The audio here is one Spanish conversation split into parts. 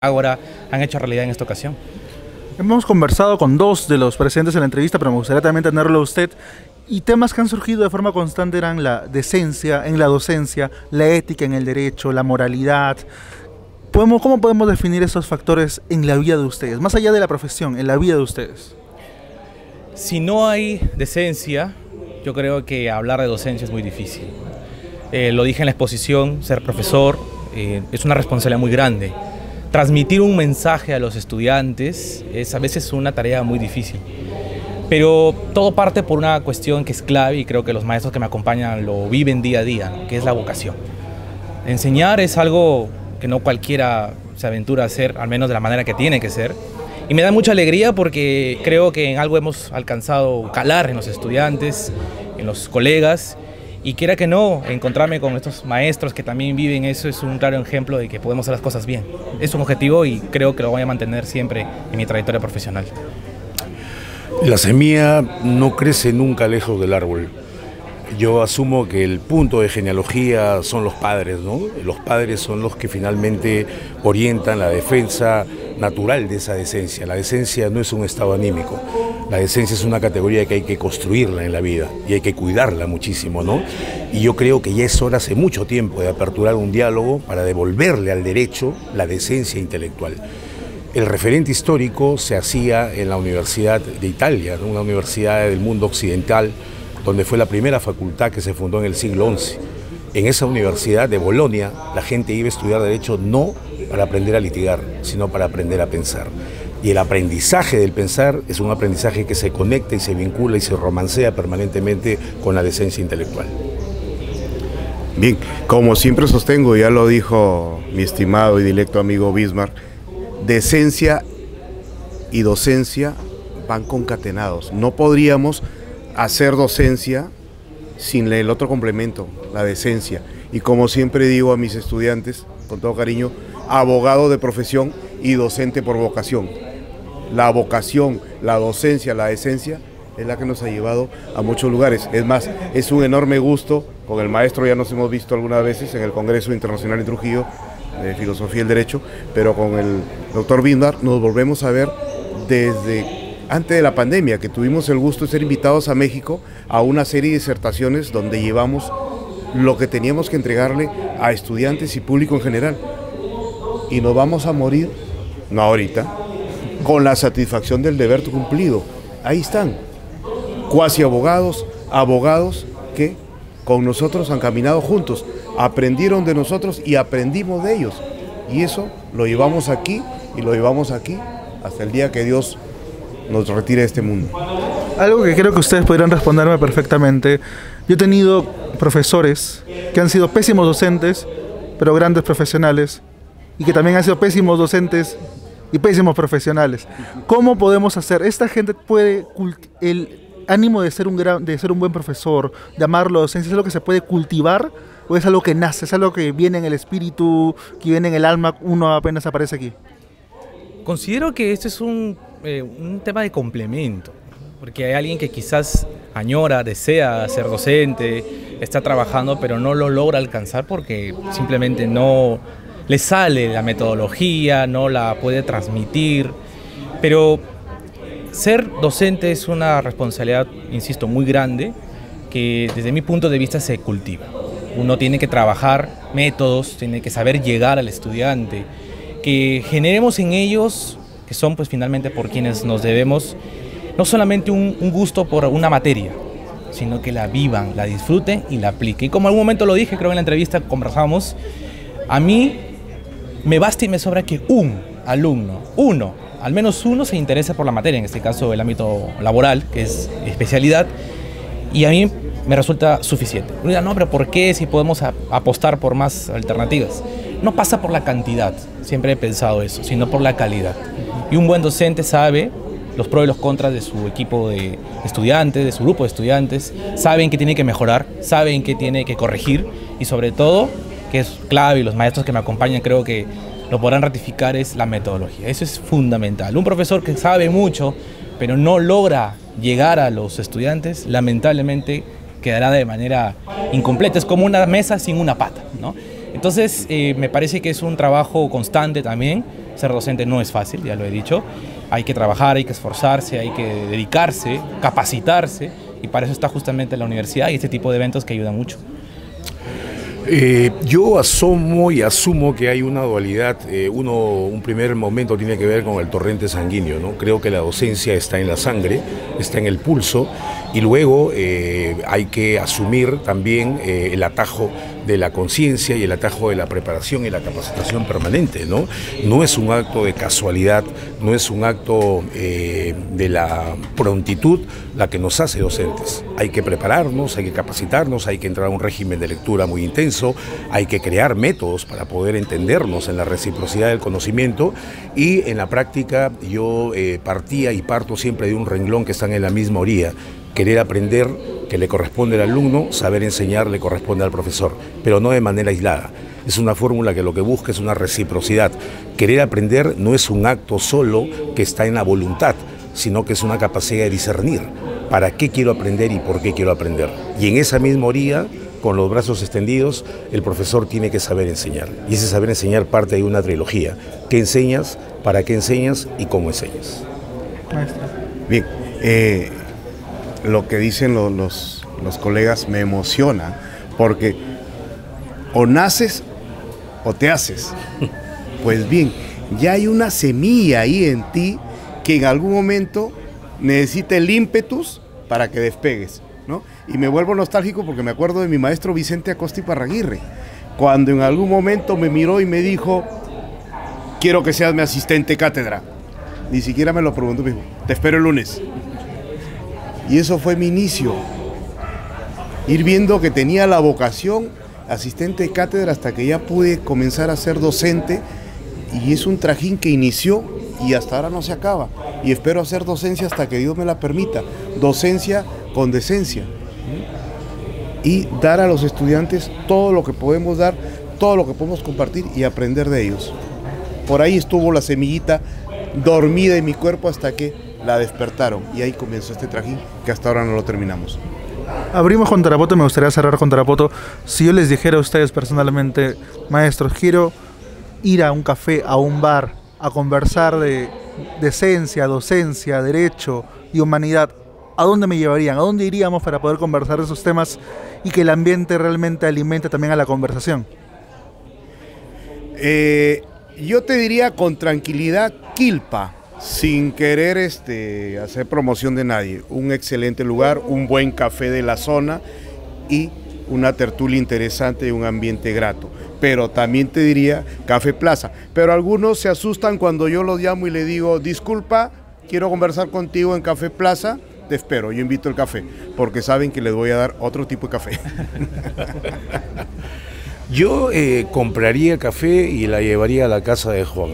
Ágora han hecho realidad en esta ocasión. Hemos conversado con dos de los presentes en la entrevista, pero me gustaría también tenerlo a usted. Y temas que han surgido de forma constante eran la decencia en la docencia, la ética en el derecho, la moralidad. ¿Cómo podemos definir esos factores en la vida de ustedes? Más allá de la profesión, en la vida de ustedes. Si no hay decencia, yo creo que hablar de docencia es muy difícil. Lo dije en la exposición, ser profesor es una responsabilidad muy grande. Transmitir un mensaje a los estudiantes es a veces una tarea muy difícil. Pero todo parte por una cuestión que es clave y creo que los maestros que me acompañan lo viven día a día, ¿no? Que es la vocación. Enseñar es algo que no cualquiera se aventura a hacer, al menos de la manera que tiene que ser. Y me da mucha alegría porque creo que en algo hemos alcanzado calar en los estudiantes, en los colegas. Y quiera que no, encontrarme con estos maestros que también viven eso es un claro ejemplo de que podemos hacer las cosas bien. Es un objetivo y creo que lo voy a mantener siempre en mi trayectoria profesional. La semilla no crece nunca lejos del árbol. Yo asumo que el punto de genealogía son los padres, ¿no? Los padres son los que finalmente orientan la defensa natural de esa decencia. La decencia no es un estado anímico. La decencia es una categoría que hay que construirla en la vida y hay que cuidarla muchísimo, ¿no? Y yo creo que ya es hora hace mucho tiempo de aperturar un diálogo para devolverle al derecho la decencia intelectual. El referente histórico se hacía en la Universidad de Italia, ¿no? Una universidad del mundo occidental, donde fue la primera facultad que se fundó en el siglo XI. En esa universidad de Bolonia, la gente iba a estudiar derecho no para aprender a litigar, sino para aprender a pensar. Y el aprendizaje del pensar es un aprendizaje que se conecta y se vincula y se romancea permanentemente con la decencia intelectual. Bien, como siempre sostengo, ya lo dijo mi estimado y directo amigo Bismarck, decencia y docencia van concatenados. No podríamos hacer docencia sin el otro complemento, la decencia. Y como siempre digo a mis estudiantes, con todo cariño, abogado de profesión y docente por vocación. La vocación, la docencia, la decencia es la que nos ha llevado a muchos lugares. Es más, es un enorme gusto, con el maestro ya nos hemos visto algunas veces en el Congreso Internacional en Trujillo, de Filosofía del Derecho, pero con el doctor Bismarck nos volvemos a ver desde antes de la pandemia, que tuvimos el gusto de ser invitados a México a una serie de disertaciones donde llevamos lo que teníamos que entregarle a estudiantes y público en general. Y nos vamos a morir, no ahorita, con la satisfacción del deber cumplido. Ahí están, cuasi abogados, abogados que con nosotros han caminado juntos, aprendieron de nosotros y aprendimos de ellos. Y eso lo llevamos aquí y lo llevamos aquí hasta el día que Dios nos retire de este mundo. Algo que creo que ustedes podrían responderme perfectamente. Yo he tenido profesores que han sido pésimos docentes, pero grandes profesionales, y que también han sido pésimos docentes y pésimos profesionales. ¿Cómo podemos hacer? Esta gente puede el ánimo de ser un buen profesor, de amar la docencia, ¿es algo que se puede cultivar o es algo que nace, es algo que viene en el espíritu, que viene en el alma, uno apenas aparece aquí? Considero que este es un tema de complemento, porque hay alguien que quizás añora, desea ser docente, está trabajando, pero no lo logra alcanzar porque simplemente no le sale la metodología, no la puede transmitir. Pero ser docente es una responsabilidad, insisto, muy grande, que desde mi punto de vista se cultiva. Uno tiene que trabajar métodos, tiene que saber llegar al estudiante, que generemos en ellos, que son pues finalmente por quienes nos debemos, no solamente un gusto por una materia, sino que la vivan, la disfruten y la apliquen. Y como en algún momento lo dije, creo en la entrevista conversábamos, a mí me basta y me sobra que un alumno, al menos uno se interese por la materia, en este caso el ámbito laboral, que es especialidad, y a mí me resulta suficiente. Uno dirá, no, pero ¿por qué si podemos apostar por más alternativas? No pasa por la cantidad, siempre he pensado eso, sino por la calidad. Y un buen docente sabe los pros y los contras de su equipo de estudiantes, de su grupo de estudiantes, saben que tiene que mejorar, saben que tiene que corregir y sobre todo, que es clave y los maestros que me acompañan creo que lo podrán ratificar, es la metodología. Eso es fundamental. Un profesor que sabe mucho, pero no logra llegar a los estudiantes, lamentablemente quedará de manera incompleta. Es como una mesa sin una pata, ¿no? Entonces, me parece que es un trabajo constante también, Ser docente no es fácil, ya lo he dicho. Hay que trabajar, hay que esforzarse, hay que dedicarse, capacitarse, y para eso está justamente la universidad y este tipo de eventos que ayudan mucho. Yo asumo que hay una dualidad. Un primer momento tiene que ver con el torrente sanguíneo, ¿no? Creo que la docencia está en la sangre, está en el pulso, y luego hay que asumir también el atajo de la conciencia y el atajo de la preparación y la capacitación permanente, ¿no? No es un acto de casualidad, no es un acto de la prontitud la que nos hace docentes. Hay que prepararnos, hay que capacitarnos, hay que entrar a un régimen de lectura muy intenso, hay que crear métodos para poder entendernos en la reciprocidad del conocimiento, y en la práctica yo partía y parto siempre de un renglón que están en la misma orilla. Querer aprender, que le corresponde al alumno; saber enseñar, le corresponde al profesor, pero no de manera aislada. Es una fórmula que lo que busca es una reciprocidad. Querer aprender no es un acto solo que está en la voluntad, sino que es una capacidad de discernir para qué quiero aprender y por qué quiero aprender. Y en esa misma orilla, con los brazos extendidos, el profesor tiene que saber enseñar. Y ese saber enseñar parte de una trilogía. ¿Qué enseñas? ¿Para qué enseñas? ¿Y cómo enseñas? Bien, lo que dicen los colegas me emociona, porque o naces o te haces. Pues bien, ya hay una semilla ahí en ti que en algún momento necesita el ímpetus para que despegues, ¿no? Y me vuelvo nostálgico porque me acuerdo de mi maestro Vicente Acosta Iparraguirre, cuando en algún momento me miró y me dijo: quiero que seas mi asistente cátedra. Ni siquiera me lo preguntó, me dijo: te espero el lunes. Y eso fue mi inicio, ir viendo que tenía la vocación asistente de cátedra hasta que ya pude comenzar a ser docente, y es un trajín que inició y hasta ahora no se acaba, y espero hacer docencia hasta que Dios me la permita, docencia con decencia, y dar a los estudiantes todo lo que podemos dar, todo lo que podemos compartir y aprender de ellos. Por ahí estuvo la semillita dormida en mi cuerpo hasta que la despertaron, y ahí comenzó este trajín que hasta ahora no lo terminamos. Abrimos con Tarapoto, me gustaría cerrar con Tarapoto. Si yo les dijera a ustedes personalmente: maestros, quiero ir a un café, a un bar, a conversar de decencia, docencia, derecho y humanidad, ¿a dónde me llevarían? ¿A dónde iríamos para poder conversar de esos temas y que el ambiente realmente alimente también a la conversación? Yo te diría con tranquilidad Quilpa, sin querer hacer promoción de nadie. Un excelente lugar, un buen café de la zona y una tertulia interesante y un ambiente grato. Pero también te diría Café Plaza. Pero algunos se asustan cuando yo los llamo y le digo: disculpa, quiero conversar contigo en Café Plaza. Te espero, yo invito el café, porque saben que les voy a dar otro tipo de café. Yo compraría café y la llevaría a la casa de Juan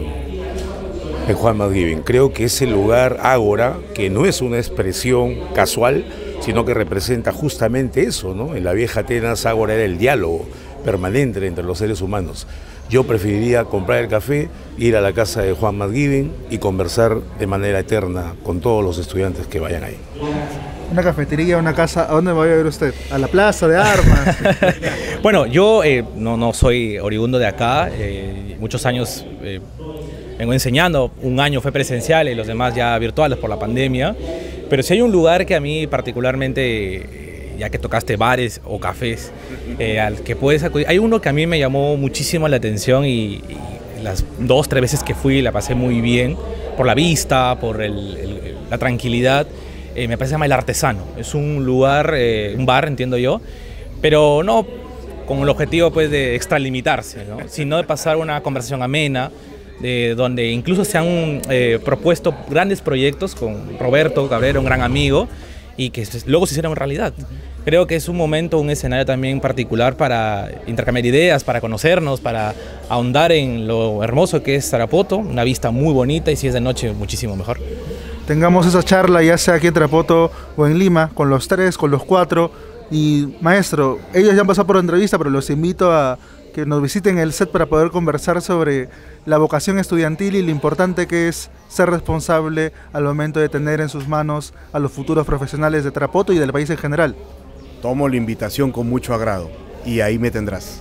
McGiving. Creo que ese lugar ágora, que no es una expresión casual, sino que representa justamente eso, ¿no? En la vieja Atenas, ágora era el diálogo permanente entre los seres humanos. Yo preferiría comprar el café, ir a la casa de Juan McGiving y conversar de manera eterna con todos los estudiantes que vayan ahí. Una cafetería, una casa, ¿a dónde va a ir usted? ¿A la plaza de armas? Bueno, yo no soy oriundo de acá, muchos años vengo enseñando, un año fue presencial y los demás ya virtuales por la pandemia, pero si hay un lugar que a mí particularmente, ya que tocaste bares o cafés, al que puedes acudir, hay uno que a mí me llamó muchísimo la atención y las 2 o 3 veces que fui la pasé muy bien, por la vista, por la tranquilidad. Me parece que se llama El Artesano. Es un lugar, un bar, entiendo yo, pero no con el objetivo pues de extralimitarse, ¿no? Sino de pasar una conversación amena, donde incluso se han propuesto grandes proyectos con Roberto Cabrera, un gran amigo, y que luego se hicieron realidad. Creo que es un momento, un escenario también particular para intercambiar ideas, para conocernos, para ahondar en lo hermoso que es Tarapoto, una vista muy bonita, y si es de noche muchísimo mejor. Tengamos esa charla, ya sea aquí en Tarapoto o en Lima, con los 3, con los 4. Y maestro, ellos ya han pasado por la entrevista, pero los invito a que nos visiten el set para poder conversar sobre la vocación estudiantil y lo importante que es ser responsable al momento de tener en sus manos a los futuros profesionales de Tarapoto y del país en general. Tomo la invitación con mucho agrado y ahí me tendrás.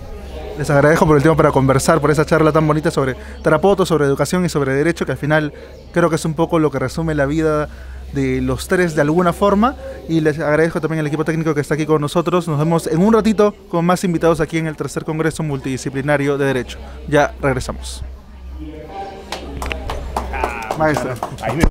Les agradezco por el tiempo para conversar, por esa charla tan bonita sobre Tarapoto, sobre educación y sobre derecho, que al final creo que es un poco lo que resume la vida de los tres de alguna forma. Y les agradezco también al equipo técnico que está aquí con nosotros. Nos vemos en un ratito con más invitados aquí en el tercer Congreso Multidisciplinario de Derecho. Ya regresamos. Maestro.